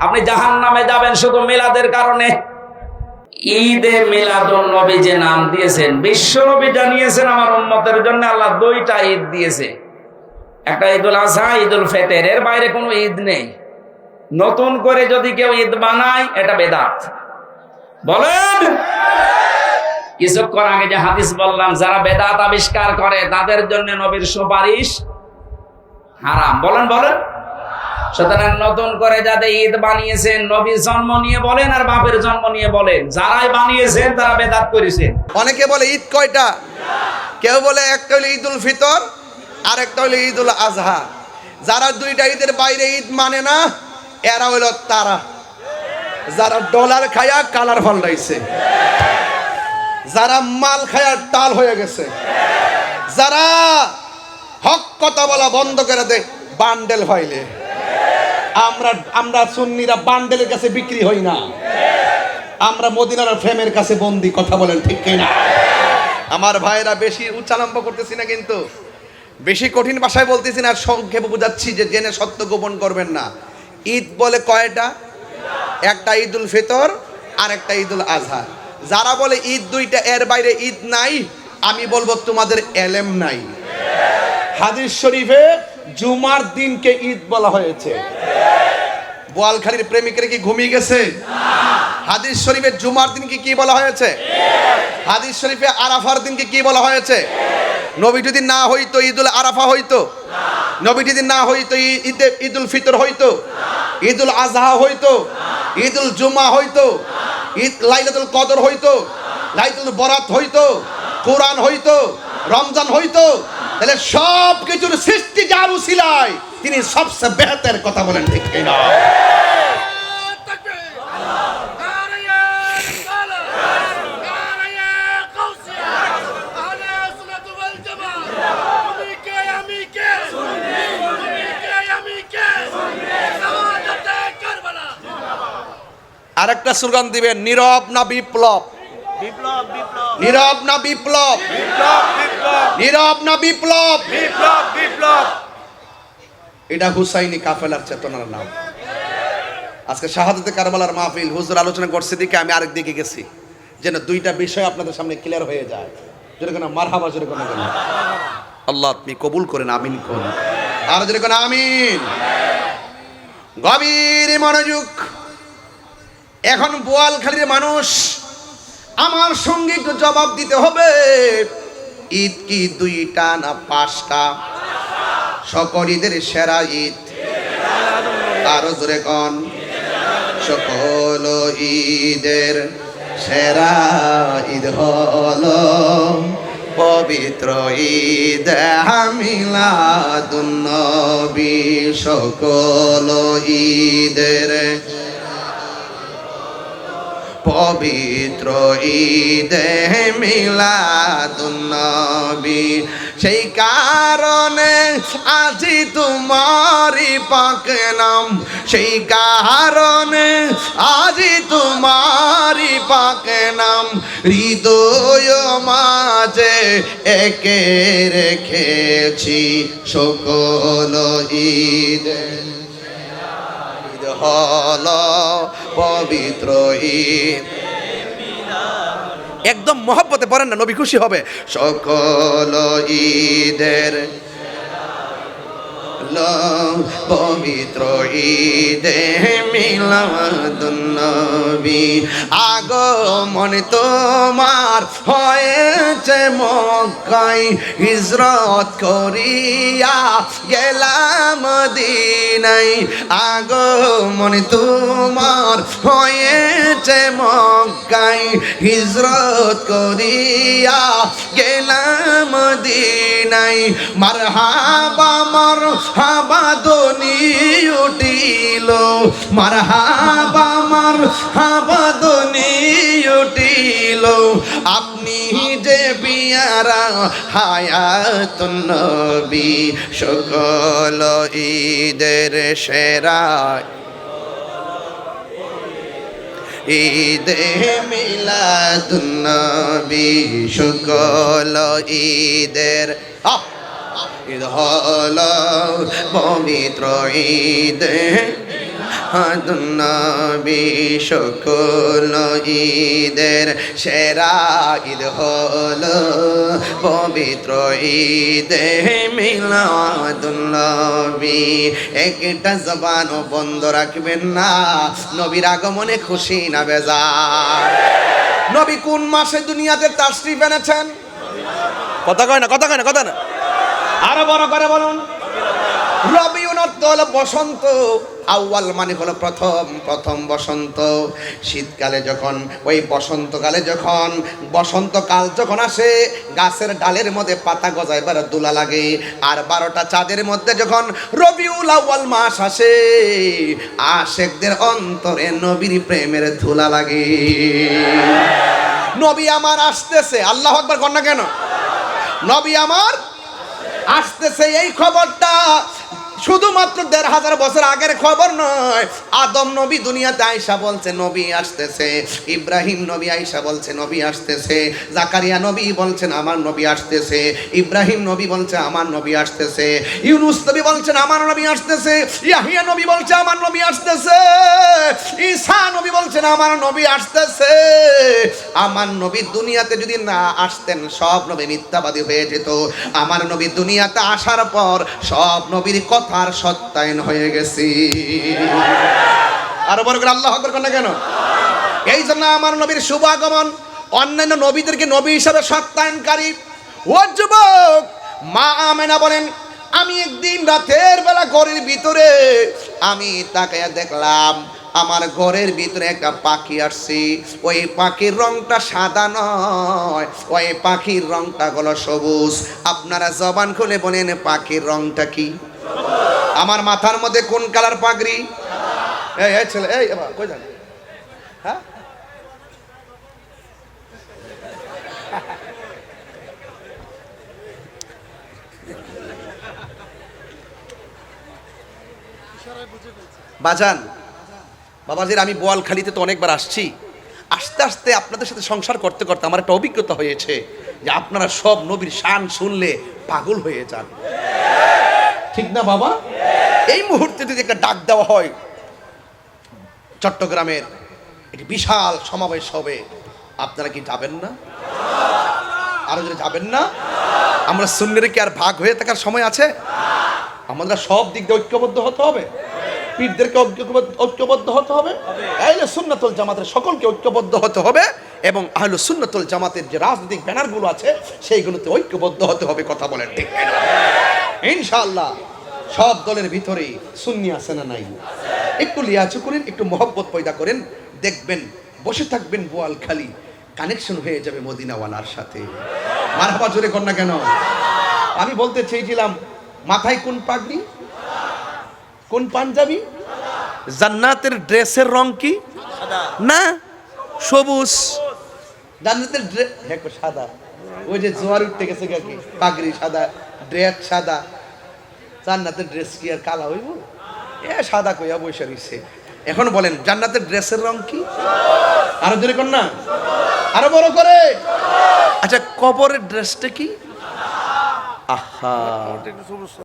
আপনি জাহান্নামে যাবেন শুধু মিলাদের কারণে। ঈদে মিলাদুন নবী যে নাম দিয়েছেন, বিশ্ব নবী জানিয়েছেন আমার উম্মতের জন্য আল্লাহ দুইটা ঈদ দিয়েছে, একটা ঈদুল আজহা, ঈদুল ফিতর। এর বাইরে কোনো ঈদ নেই। নতুন করে যদি কেউ ঈদ বানায় এটা বেদাত। বলেন, কিছুক্ষণ আগে যে হাদিস বললাম, যারা বেদাত আবিষ্কার করে তাদের জন্য নবীর সুপারিশ হারাম। বলেন বলেন। সুতরাং নতুন করে যাদের ঈদ বানিয়েছেন, নবীর জন্ম নিয়ে বলেন আর বাপের জন্ম নিয়ে বলেন, যারাই বানিয়েছেন তারা বেদাত করেছেন। অনেকে বলে ঈদ কয়টা, কেউ বলে একটা হলো ঈদুল ফিতর আর একটা হলো ঈদুল আজহা। যারা দুইটা ঈদের বাইরে ঈদ মানে না এরা হইল তারা যারা ডলার খায়া কালার ফাল্টাইছে, যারা মাল খায়া টাল হয়ে গেছে, যারা হক কথা বলা বন্ধ করে দেয় বান্ডেল ফাইলে। আমরা সুন্নিরা বান্ডেলের কাছে বিক্রি হই না, আমরা মদিনার ফ্রেমের কাছে বন্দি। কথা বলেন ঠিক কিনা? আমার ভাইরা বেশি উচ্চালম্ব করতেছি না, কিন্তু বেশি কঠিন ভাষায় বলতেছি না, সংক্ষেপে বোঝাচ্ছি যে জেনে সত্য গোপন করবেন না। ঈদ বলে কয়টা? একটা ঈদুল ফিতর আর একটা ঈদুল আজহা। যারা বলে ঈদ দুইটা, এর বাইরে ঈদ নাই, আমি বলবো তোমাদের এলেম নাই। হাদিস শরীফে জুমার দিনকে ঈদ বলা হয়েছে। বোয়ালখালীর প্রেমিকের কি ঘুমিয়ে গেছে? হাদিস শরীফে জুমার দিনকে কি বলা হয়েছে? হাদিস শরীফে আরাফার দিনকে কি বলা হয়েছে? নবী যদি না হইতো ঈদুল আরাফা হইতো, নবী যদি না হইতো ঈদুল ফিতর হইতো, ঈদুল আজহা হইতো, ঈদুল জুমা হইতো, ঈদ লাইলাতুল কদর হইতো, লাইলাতুল বরাত হইতো, কোরআন হইতো, রমজান হইতো, তাহলে সব কিছুর সৃষ্টি যার উসিলায় তিনি সবচেয়ে বেহতের। কথা বলেন ঠিক কিনা? আরেকটা স্লোগান দিবেন, নীরব না বিপ্লব, নীরব না বিপ্লব, নীরব না বিপ্লব, এটা হুসাইনি কাফেলার চেতনার নাম। আজকে শাহাদাতে কারবালার মাহফিল, হুজুর আলোচনা করছে দিকে আমি আরেক দিকে গেছি, যেন দুইটা বিষয় আপনাদের সামনে ক্লিয়ার হয়ে যায়। যেরকম মারহাবা, যেরকম আল্লাহ আপনি কবুল করেন, আমিন করুন। আর যেরকম আমিন। গভীর মনোযোগ। এখন বোয়ালখালীর মানুষ আমার সঙ্গে একটু জবাব দিতে হবে, ঈদ কি দুইটা না পাঁচটা? সকল ঈদের সেরা ঈদ আরো জোরে কন, সকল ঈদের সেরা ঈদ হলো পবিত্র ঈদ মিলাদুন নবী। সকল ঈদের পবিত্র ঈদে মিলাদুন নবী। সেই কারণে আজি তোমারি পাক নাম, সেই কারণে আজি তোমারি পাক নাম হৃদয় মাঝে একে রেখেছি। সকল ঈদ হল পবিত্র ঈদ। একদম মহব্বতে পড়েন না, নবী খুশি হবে। সকল ঈদের পবিত্র ঈদে মিলাদুন নবী। আগমন তোমার হয়েছে মক্কায়, হিজরত করিয়া গেলাম মদিনায়। আগমন তোমার হয়েছে মক্কায়, হিজরত করিয়া গেলাম মদিনায়। মারহাবা মারহাবা ধ্বনি উঠিল, মারহাবা মারহাবা ধ্বনি উঠিল। আপনি যে পিয়ারা হায়াতুন নবী। সকল ঈদের সেরা ঈদে মিলাদুন নবী। সকল ঈদের ঈদ হলো পবিত্র ঈদ নবী সকল ঈদের সেরা ঈদ হলো পবিত্র ঈদে মিলাদুন নবী। একটা জবানও বন্ধ রাখবেন না, নবীর আগমনে খুশি না বেজার। নবী কোন মাসে দুনিয়াতে তাশরিফ এনেছেন? কথা কয় না, কথা কয় না, কথা না, আরো বড় করে বলুন। রবিউল আউয়াল হলো বসন্ত, আউয়াল মানে হলো প্রথম, প্রথম বসন্ত। শীতকালে যখন ওই বসন্তকালে যখন বসন্তকাল যখন আসে, গাছের ডালের মধ্যে পাতা গজায় এবার দোলা লাগে। আর 12টা চাঁদের মধ্যে যখন রবিউল আউয়াল মাস আসে, আশেকদের অন্তরে নবীর প্রেমের ধুলা লাগে। নবী আমার আসতেছে, আল্লাহু আকবার কর না কেন? নবী আমার আসতেছে, এই খবরটা শুধুমাত্র 1500 বছর আগের খবর নয়। আদম নবী দুনিয়াতে আয়েশা বলছে নবী আসতেছে, ইব্রাহিম নবী আয়েশা বলছে নবী আসতেছে, জাকারিয়া নবী বলছেন আমার নবী আসতেছে, ইব্রাহিম নবী বলছে আমার নবী আসতেছে, ইউনুস নবী বলছেন আমার নবী আসতেছে, ইয়াহিয়া নবী বলছে আমার নবী আসতেছে, ঈসা নবী বলছেন আমার নবী আসতেছে। আমার নবী দুনিয়াতে যদি না আসতেন সব নবী মিথ্যাবাদী হয়ে যেত। আমার নবী দুনিয়াতে আসার পর সব নবীর কথার সত্যায়ন হয়ে গেছে। আরো বড় করে আল্লাহু আকবার না কেন? এই জন্য আমার নবীর শুভ আগমন অন্যান্য নবীদেরকে নবী হিসাবে সত্যায়নকারী। ও যুবক, মা আমেনা বলেন আমি একদিন রাতের বেলা ঘরের ভিতরে আমি তাকায়া দেখলাম আমার ঘরের ভিতরে একটা পাখি আসছে। ওই পাখির রংটা সাদা নয়, ওই পাখির রংটা হলো সবুজ। আপনারা জবান খুলে বলেন পাখির রংটা কি? আমার মাথার মধ্যে কোন কালার পাগড়ি? এই ছেলে, এই কই যান? হ্যাঁ, বাজান বাবাজির, আমি বোয়ালখালীতে তো অনেকবার আসছি। আস্তে আস্তে আপনাদের সাথে সংসার করতে করতে আমার একটা অভিজ্ঞতা হয়েছে যে আপনারা সব নবীর শান শুনলে পাগল হয়ে যান, ঠিক না বাবা? এই মুহূর্তে যদি একটা ডাক দেওয়া হয় চট্টগ্রামের একটি বিশাল সমাবেশ হবে, আপনারা কি যাবেন না? আরো যদি যাবেন না? আমরা সুন্নিরা কি আর ভাগ হয়ে থাকার সময় আছে? আমাদের সব দিক দিয়ে ঐক্যবদ্ধ হতে হবে, পীরদেরকে ঐক্যবদ্ধ হতে হবে, আহলে সুন্নাতুল জামাতের সকলকে ঐক্যবদ্ধ হতে হবে, এবং আহলে সুন্নাতুল জামাতের যে রাজনৈতিক ব্যানারগুলো আছে সেইগুলোতে ঐক্যবদ্ধ হতে হবে। কথা বলেন ঠিক না? ইনশাআল্লাহ সব দলের ভিতরেই সুন্নি আছে না নাই? একটু লিয়াজু করেন, একটু মহব্বত পয়দা করেন, দেখবেন বসে থাকবেন বোয়ালখালী কানেকশন হয়ে যাবে মদিনাওয়ালার সাথে। মারহাবা জোরে কর না কেন? আমি বলতে চেয়েছিলাম মাথায় কোন পাগড়ি, কোন পাঞ্জাবি? জান্নাতের ড্রেসের রং কি? না, সবুজ। জান্নাতের ড্রেস সাদা। ওই যে জোয়ার উঠতে গেছে কি পাগড়ি সাদা, ড্রেস সাদা। জান্নাতের ড্রেস কি আর কালা হইব? এ সাদা কইয়া বসে রইছে। এখন বলেন জান্নাতের ড্রেসের রং কি? আরো জোরে কর না, আরো বড় করে। আচ্ছা, কবরের ড্রেসটা কি? আহা,